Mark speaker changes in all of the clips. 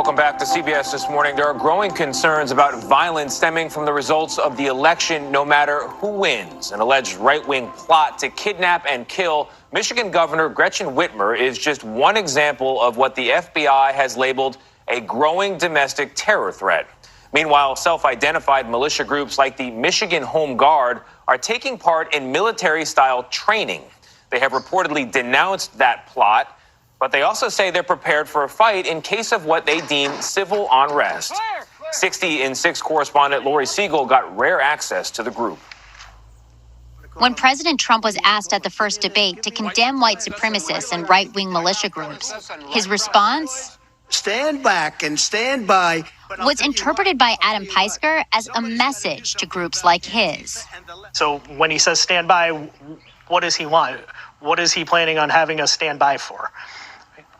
Speaker 1: Welcome back to CBS This Morning. There are growing concerns about violence stemming from the results of the election, no matter who wins. An alleged right-wing plot to kidnap and kill Michigan Governor Gretchen Whitmer is just one example of what the FBI has labeled a growing domestic terror threat. Meanwhile, self-identified militia groups like the Michigan Home Guard are taking part in military-style training. They have reportedly denounced that plot, but they also say they're prepared for a fight in case of what they deem civil unrest. 60 in 6 correspondent Lori Siegel got rare access to the group.
Speaker 2: When President Trump was asked at the first debate to condemn white supremacists and right-wing militia groups, his response?
Speaker 3: Stand back and stand by.
Speaker 2: Was interpreted by Adam Peisker as a message to groups like his.
Speaker 4: So when he says stand by, what does he want? What is he planning on having us stand by for?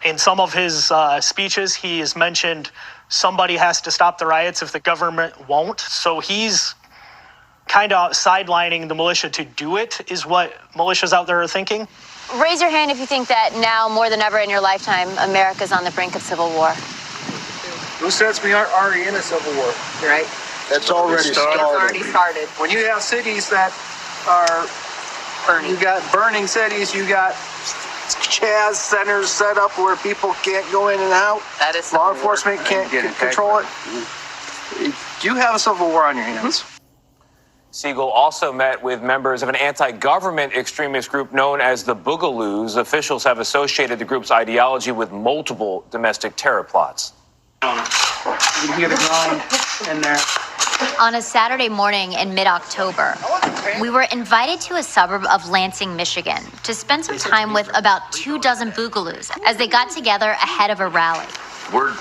Speaker 4: In some of his speeches, he has mentioned somebody has to stop the riots if the government won't. So he's kind of sidelining the militia to do it, is what militias out there are thinking.
Speaker 5: Raise your hand if you think that now, more than ever in your lifetime, America's on the brink of civil war.
Speaker 6: Who says we aren't already in a civil war?
Speaker 3: Right? That's already started.
Speaker 5: It's already started.
Speaker 6: When you have cities that are burning, you got burning cities, you got Chaz centers set up where people can't go in and out.
Speaker 5: That is
Speaker 6: law enforcement can't control it. You have a civil war on your hands.
Speaker 1: Siegel also met with members of an anti-government extremist group known as the Boogaloos. Officials have associated the group's ideology with multiple domestic terror plots.
Speaker 6: You can hear the ground in there.
Speaker 2: On a Saturday morning in mid-October, we were invited to a suburb of Lansing, Michigan, to spend some time with about 24 Boogaloos as they got together ahead of a rally.
Speaker 7: We're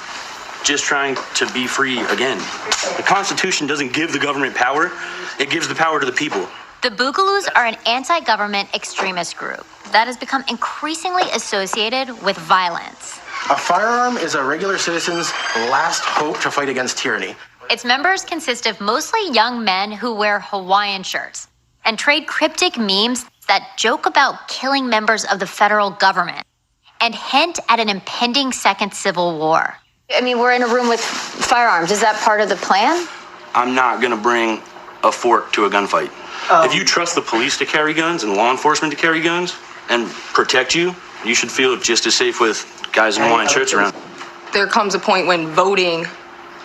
Speaker 7: just trying to be free again. The Constitution doesn't give the government power, it gives the power to the people.
Speaker 2: The Boogaloos are an anti-government extremist group that has become increasingly associated with violence.
Speaker 8: A firearm is a regular citizen's last hope to fight against tyranny.
Speaker 2: Its members consist of mostly young men who wear Hawaiian shirts and trade cryptic memes that joke about killing members of the federal government and hint at an impending second civil war.
Speaker 5: I mean, we're in a room with firearms. Is that part of the plan?
Speaker 7: I'm not going to bring a fork to a gunfight. If you trust the police to carry guns and law enforcement to carry guns and protect you, you should feel just as safe with guys in Hawaiian shirts around.
Speaker 9: There comes a point when voting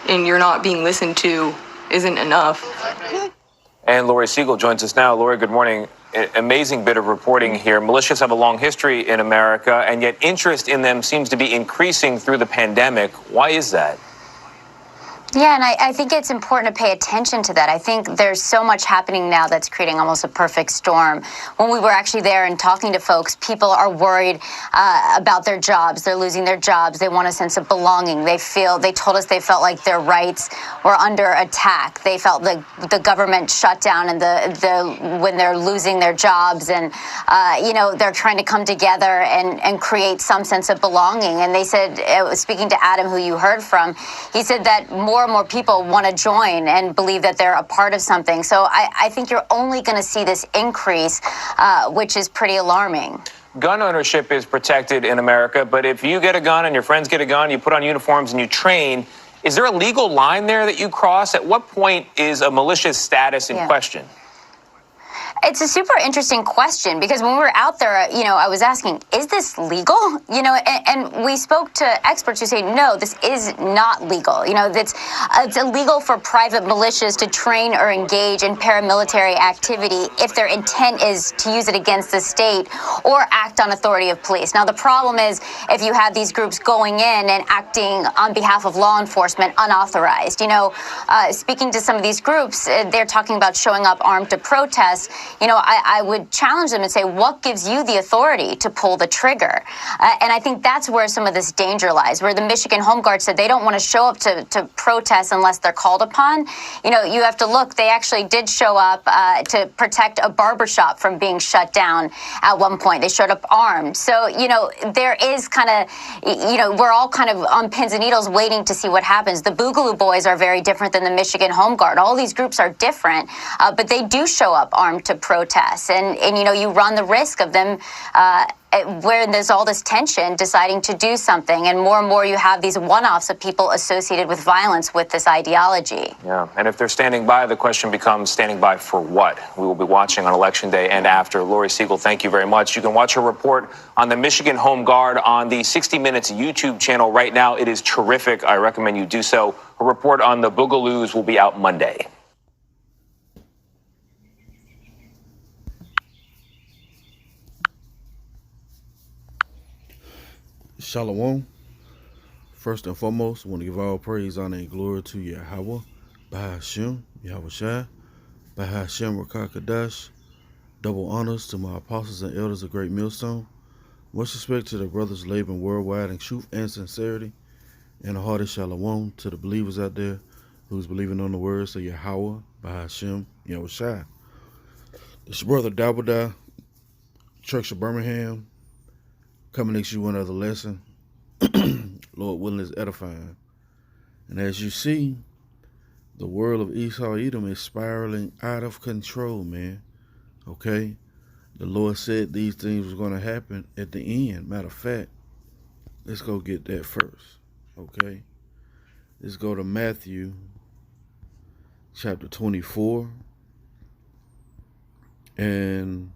Speaker 9: and you're not being listened to isn't enough.
Speaker 1: And Lori Siegel joins us now. Lori, good morning. Amazing bit of reporting here. Militias have a long history in America, and yet interest in them seems to be increasing through the pandemic. Why is that?
Speaker 5: Yeah, and I think it's important to pay attention to that. I think there's so much happening now that's creating almost a perfect storm. When we were actually there and talking to folks, people are worried about their jobs. They're losing their jobs. They want a sense of belonging. They told us they felt like their rights were under attack. They felt the government shut down and when they're losing their jobs, and they're trying to come together and create some sense of belonging. And they said, speaking to Adam, who you heard from, he said that more and more people want to join and believe that they're a part of something. So I think you're only going to see this increase, which is pretty alarming.
Speaker 1: Gun ownership is protected in America, but if you get a gun and your friends get a gun, you put on uniforms and you train, is there a legal line there that you cross? At what point is a militia's status in question?
Speaker 5: It's a super interesting question, because when we were out there, I was asking, is this legal? And we spoke to experts who say, no, this is not legal. It's illegal for private militias to train or engage in paramilitary activity if their intent is to use it against the state or act on authority of police. Now, the problem is if you have these groups going in and acting on behalf of law enforcement unauthorized. Speaking to some of these groups, they're talking about showing up armed to protest. I would challenge them and say, what gives you the authority to pull the trigger? And I think that's where some of this danger lies, where the Michigan Home Guard said they don't want to show up to protest unless they're called upon. You have to look. They actually did show up to protect a barbershop from being shut down at one point. They showed up armed. So, there is kind of, we're all kind of on pins and needles waiting to see what happens. The Boogaloo Boys are very different than the Michigan Home Guard. All these groups are different, but they do show up armed to protest. And you run the risk of them where there's all this tension deciding to do something, and more you have these one-offs of people associated with violence with this ideology.
Speaker 1: Yeah, and if they're standing by, the question becomes standing by for what? We will be watching on Election Day and after. Lori Siegel, thank you very much. You can watch her report on the Michigan Home Guard on the 60 Minutes YouTube channel right now. It is terrific. I recommend you do so. Her report on the Boogaloos will be out Monday.
Speaker 10: Shalom. First and foremost, I want to give all praise, honor, and glory to Yahweh, Bahashem, Yahweh Shai, Bahashem Rakakadash. Double honors to my apostles and elders of Great Millstone. Much respect to the brothers laboring worldwide in truth and sincerity. And a hearty shalom to the believers out there who's believing on the words of Yahweh, Bahashem, Yahweh Shai. It's your brother Dabuda, Church of Birmingham, coming next you another lesson. Lord willing is edifying. And as you see, the world of Esau Edom is spiraling out of control, man. Okay? The Lord said these things was going to happen at the end. Matter of fact, let's go get that first. Okay? Let's go to Matthew chapter 24. And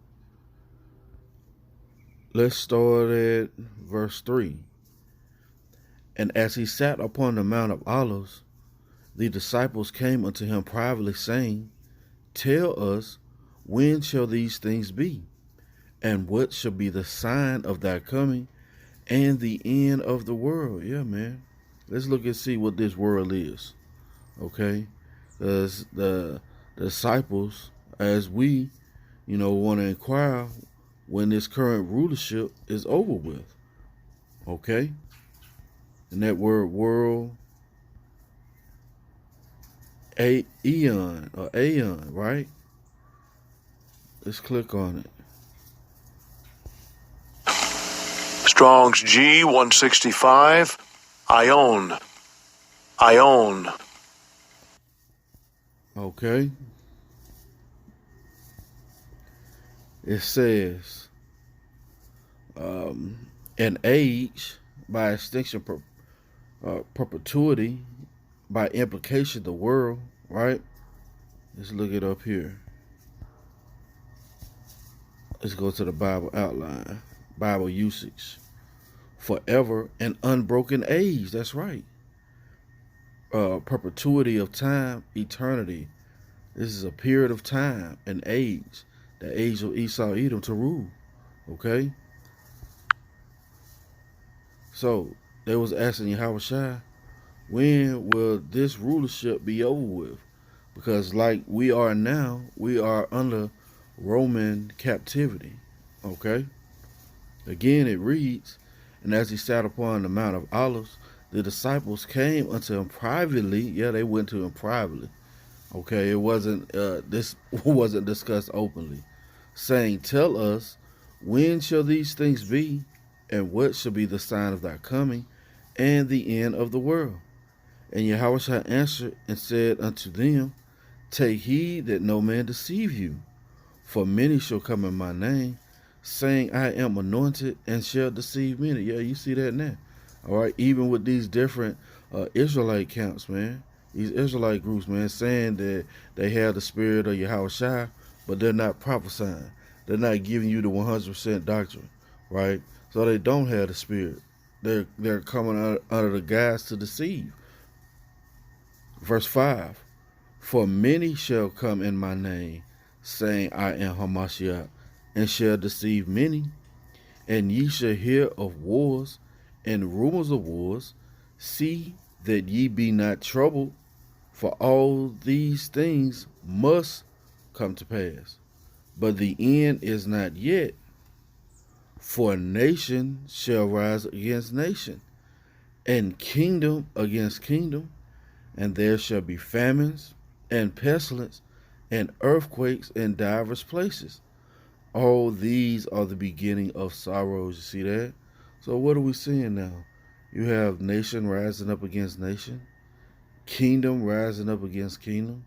Speaker 10: let's start at verse 3. And as he sat upon the Mount of Olives, the disciples came unto him privately, saying, Tell us, when shall these things be? And what shall be the sign of thy coming and the end of the world? Yeah, man. Let's look and see what this world is. Okay? The disciples, as we, want to inquire when this current rulership is over with. Okay? And that word world, aeon, right? Let's click on it.
Speaker 11: Strong's G 165, Ion.
Speaker 10: Okay. It says, an age, by extinction, perpetuity, by implication, the world, right? Let's look it up here. Let's go to the Bible outline, Bible usage. Forever, an unbroken age, that's right. Perpetuity of time, eternity. This is a period of time, an age, the age of Esau Edom to rule, okay? So, they was asking Yahweh Shai, when will this rulership be over with? Because like we are now, we are under Roman captivity, okay? Again, it reads, and as he sat upon the Mount of Olives, the disciples came unto him privately. Yeah, they went to him privately. Okay, it wasn't, this wasn't discussed openly. Saying, tell us, when shall these things be? And what shall be the sign of thy coming and the end of the world? And Yahweh Shai answered and said unto them, Take heed that no man deceive you. For many shall come in my name, saying, I am anointed, and shall deceive many. Yeah, you see that now. All right, even with these different Israelite camps, man. These Israelite groups, man, saying that they have the spirit of Yahweh Shai, but they're not prophesying. They're not giving you the 100% doctrine, right? So they don't have the spirit. They're coming under the guise to deceive. Verse 5, For many shall come in my name, saying, I am Hamashiach, and shall deceive many. And ye shall hear of wars and rumors of wars. See that ye be not troubled, for all these things must come to pass. But the end is not yet. For nation shall rise against nation, and kingdom against kingdom, and there shall be famines, and pestilence, and earthquakes in divers places. All these are the beginning of sorrows. You see that? So what are we seeing now? You have nation rising up against nation, kingdom rising up against kingdom.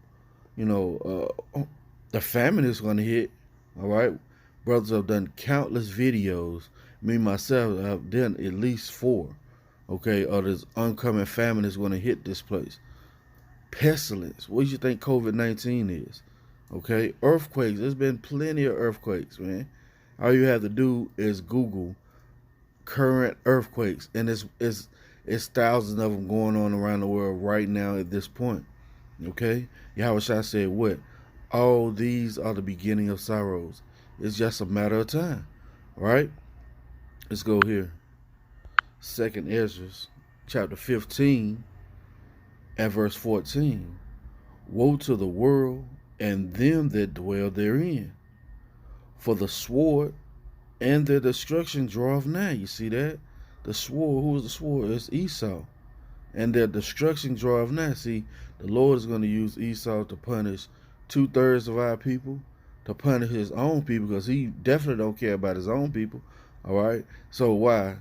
Speaker 10: The famine is going to hit, all right? Brothers have done countless videos Me myself, I've done at least 4. Okay, or this oncoming famine is going to hit this place. Pestilence. What do you think COVID-19 is? Okay, earthquakes. There's been plenty of earthquakes, man. All you have to do is Google current earthquakes, and it's thousands of them going on around the world right now at this point. Okay, Yahushua said, "What? All these are the beginning of sorrows. It's just a matter of time." All right, let's go here. Second Esdras, chapter 15, and verse 14. Woe to the world and them that dwell therein, for the sword and their destruction draweth nigh. You see that? The sword, who is the sword? It's Esau. And their destruction draweth nigh. See, the Lord is going to use Esau to punish 2/3 of our people, to punish his own people, because he definitely don't care about his own people. All right? So why?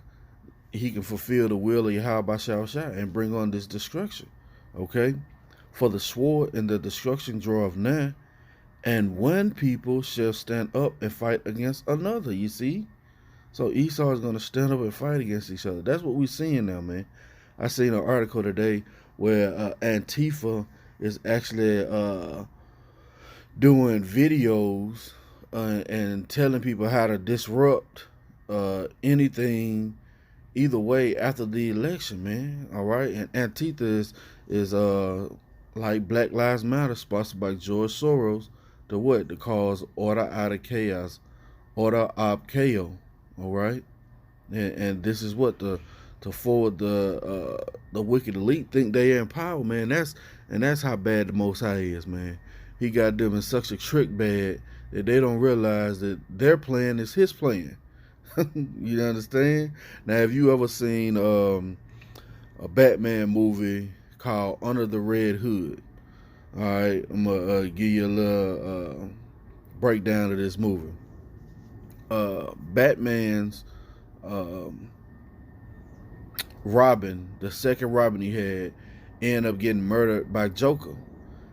Speaker 10: He can fulfill the will of Yahweh Shah and bring on this destruction. Okay? For the sword and the destruction draweth nigh, and one people shall stand up and fight against another. You see? So Esau is going to stand up and fight against each other. That's what we're seeing now, man. I seen an article today where Antifa is actually doing videos and telling people how to disrupt anything either way after the election, man. All right? And Antifa is like Black Lives Matter, sponsored by George Soros, to what? To cause order out of chaos, order of chaos. All right, and this is what to forward the wicked elite think they in power, man. That's how bad the Most High is, man. He got them in such a trick bad that they don't realize that their plan is his plan. You understand? Now, have you ever seen a Batman movie called Under the Red Hood? All right, I'm gonna give you a little breakdown of this movie. Batman's Robin, the second Robin he had, ended up getting murdered by Joker.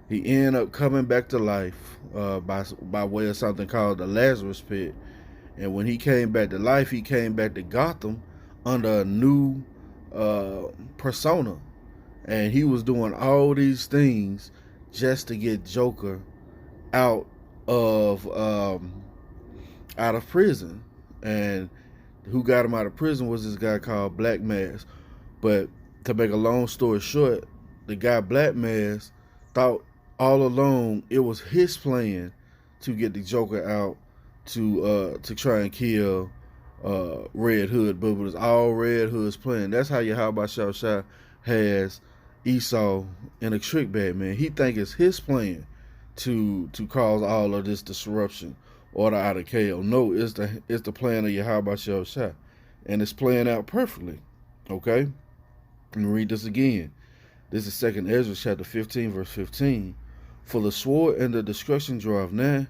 Speaker 10: He ended up coming back to life by way of something called the Lazarus Pit. And when he came back to life, he came back to Gotham under a new persona. And he was doing all these things just to get Joker out of prison. And who got him out of prison was this guy called Black Mask. But to make a long story short, the guy Black Mask thought all along it was his plan to get the Joker out to try and kill Red Hood, but it was all Red Hood's plan. That's how Yahweh Shah has Esau in a trick bag, man. He think it's his plan to cause all of this disruption, order out of chaos. No, it's the plan of Yahweh Shah, and it's playing out perfectly. Okay, let me read this again. This is 2nd Esdras chapter 15, verse 15. For the sword and the destruction draweth nigh,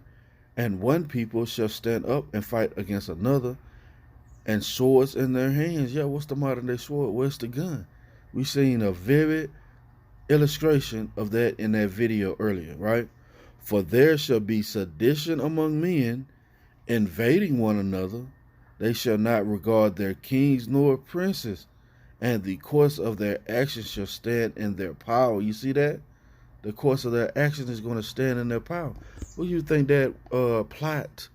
Speaker 10: and one people shall stand up and fight against another, and swords in their hands. Yeah, what's the modern day sword? Where's the gun? We seen a vivid illustration of that in that video earlier, right? For there shall be sedition among men, invading one another. They shall not regard their kings nor princes, and the course of their actions shall stand in their power. You see that? The course of their actions is going to stand in their power. What do you think that plot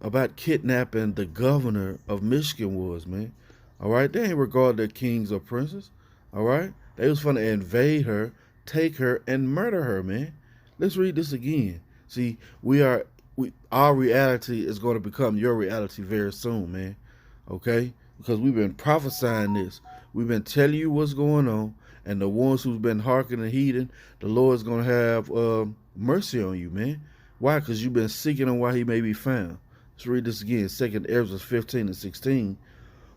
Speaker 10: about kidnapping the governor of Michigan was, man? All right, they ain't regard their kings or princes. All right, they was going to invade her, take her, and murder her, man. Let's read this again. See, our reality is going to become your reality very soon, man. Okay, because we've been prophesying this. We've been telling you what's going on, and the ones who've been hearkening and heeding, the Lord's going to have mercy on you, man. Why? Because you've been seeking him while he may be found. Let's read this again, 2nd Esdras 15 and 16.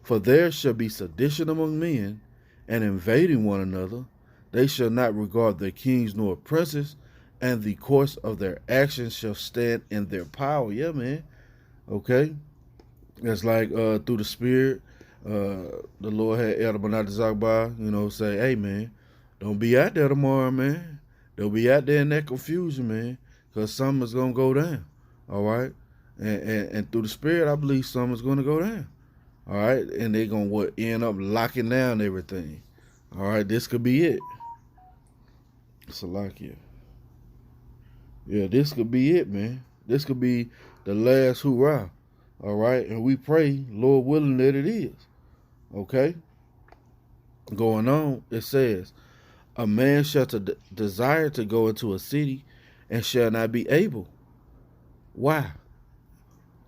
Speaker 10: For there shall be sedition among men, and invading one another. They shall not regard their kings nor princes, and the course of their actions shall stand in their power. Yeah, man. Okay. That's like through the Spirit, the Lord had Elder Benat Zagba, say, hey, man, don't be out there tomorrow, man. Don't be out there in that confusion, man, because something's going to go down, all right? And through the Spirit, I believe something's going to go down, All right, and they're gonna end up locking down everything. All right, this could be it. Salakia. Yeah, this could be it, man. This could be the last hurrah. All right, and we pray, Lord willing, that it is. Okay. Going on, it says, a man shall desire to go into a city and shall not be able. Why?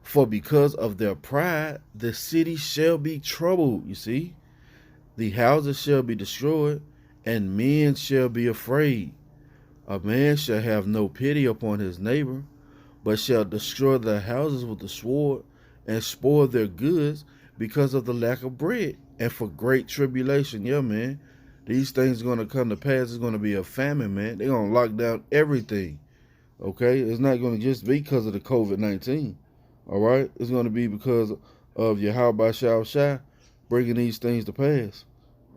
Speaker 10: For because of their pride, the city shall be troubled, you see. The houses shall be destroyed, and men shall be afraid. A man shall have no pity upon his neighbor, but shall destroy their houses with the sword, and spoil their goods because of the lack of bread, and for great tribulation. Yeah, man. These things are going to come to pass. It's going to be a famine, man. They're going to lock down everything. Okay? It's not going to just be because of the COVID-19. All right? It's going to be because of Yahweh Shai bringing these things to pass.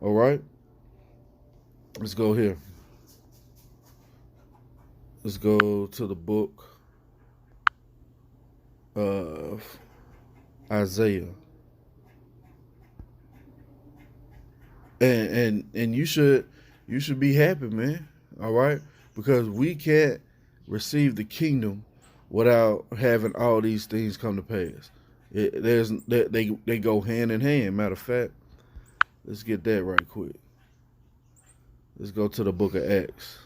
Speaker 10: All right? Let's go here. Let's go to the book of Isaiah. And you should be happy, man. All right? Because we can't receive the kingdom without having all these things come to pass. They go hand in hand. Matter of fact, let's get that right quick. Let's go to the book of Acts.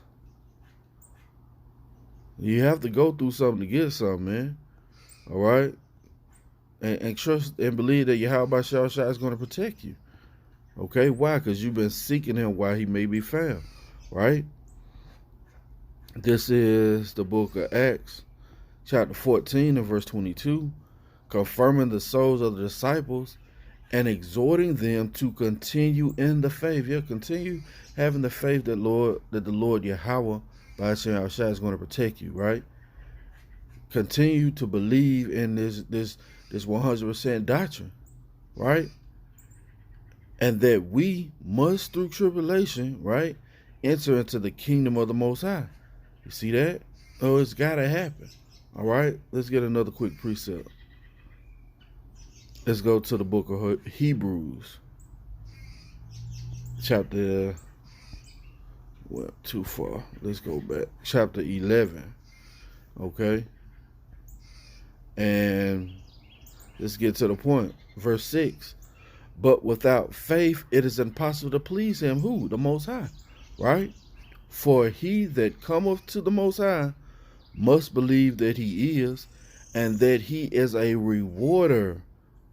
Speaker 10: You have to go through something to get something, man. All right? And trust and believe that Yahweh Shai is going to protect you. Okay? Why? Because you've been seeking him while he may be found. Right? This is the book of Acts, chapter 14 and verse 22, confirming the souls of the disciples and exhorting them to continue in the faith. Yeah, continue having the faith that the Lord Yahweh by Hashem Shai is going to protect you, right? Continue to believe in this 100% doctrine, right? And that we must, through tribulation, right, enter into the kingdom of the Most High. You see that? Oh, it's got to happen. All right? Let's get another quick precept. Let's go to the book of Hebrews. Chapter, well, too far. Let's go back. Chapter 11. Okay? And let's get to the point. Verse 6. But without faith, it is impossible to please him. Who? The Most High. Right? For he that cometh to the Most High must believe that he is, and that he is a rewarder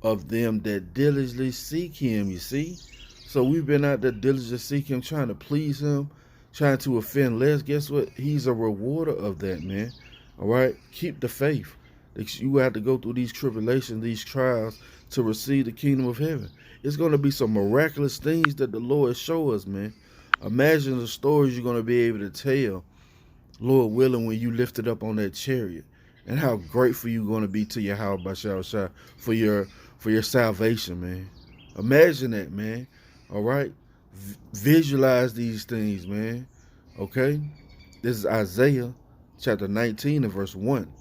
Speaker 10: of them that diligently seek him. You see? So we've been out there diligently seeking him, trying to please him, trying to offend less. Guess what? He's a rewarder of that, man. All right? Keep the faith. You have to go through these tribulations, these trials, to receive the kingdom of heaven. It's going to be some miraculous things that the Lord show us, man. Imagine the stories you're going to be able to tell, Lord willing, when you lift it up on that chariot, and how grateful you're going to be to Yahweh Shai for your salvation, man. Imagine that, man. All right? Visualize these things, man. Okay? This is Isaiah chapter 19 and verse 1.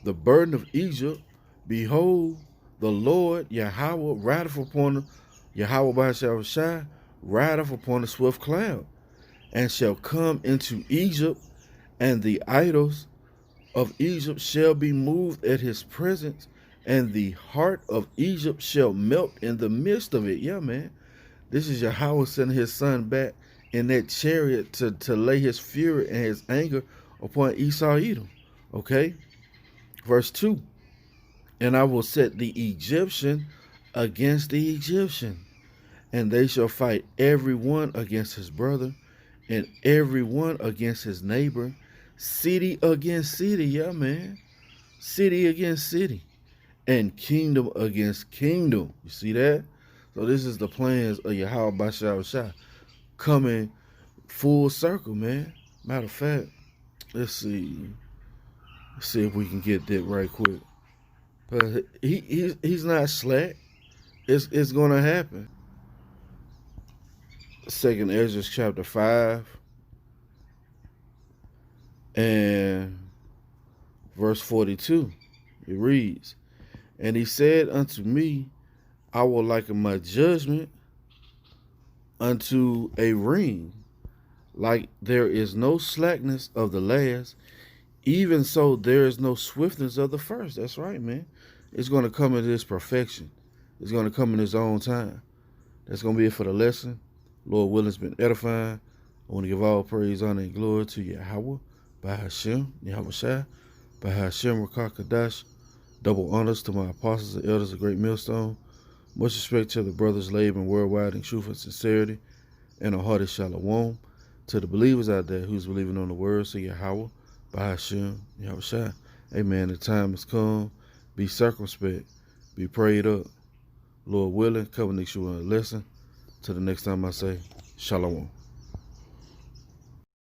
Speaker 10: The burden of Egypt, behold, the Lord Yahweh rideth upon Yahweh Shai rideth upon a swift cloud, and shall come into Egypt, and the idols of Egypt shall be moved at his presence, and the heart of Egypt shall melt in the midst of it. Yeah, man. This is Yahweh sending his son back in that chariot to lay his fury and his anger upon Esau Edom. Okay? Verse 2. And I will set the Egyptian against the Egyptian, and they shall fight every one against his brother, and every one against his neighbor, city against city. Yeah, man. City against city, and kingdom against kingdom. You see that? So this is the plans of Yahweh Shai coming full circle, man. Matter of fact, let's see if we can get that right quick. He's not slack. It's gonna happen. 2nd Esdras chapter 5 and verse 42. It reads, and he said unto me, I will liken my judgment unto a ring. Like there is no slackness of the last, even so there is no swiftness of the first. That's right, man. It's going to come in its perfection. It's going to come in its own time. That's going to be it for the lesson. Lord willing, it's been edifying. I want to give all praise, honor, and glory to Yahweh, by Hashem, Yahweh Shai, by Hashem, Rakah Kadash. Double honors to my apostles and elders of Great Millstone. Much respect to the brothers laboring worldwide in truth and sincerity and a hearty shalom. To the believers out there who's believing on the words of Yahweh, by Hashem, Yahweh Shai. Amen. The time has come. Be circumspect. Be prayed up. Lord willing, cover next you on a lesson. Till the next time I say, shalom.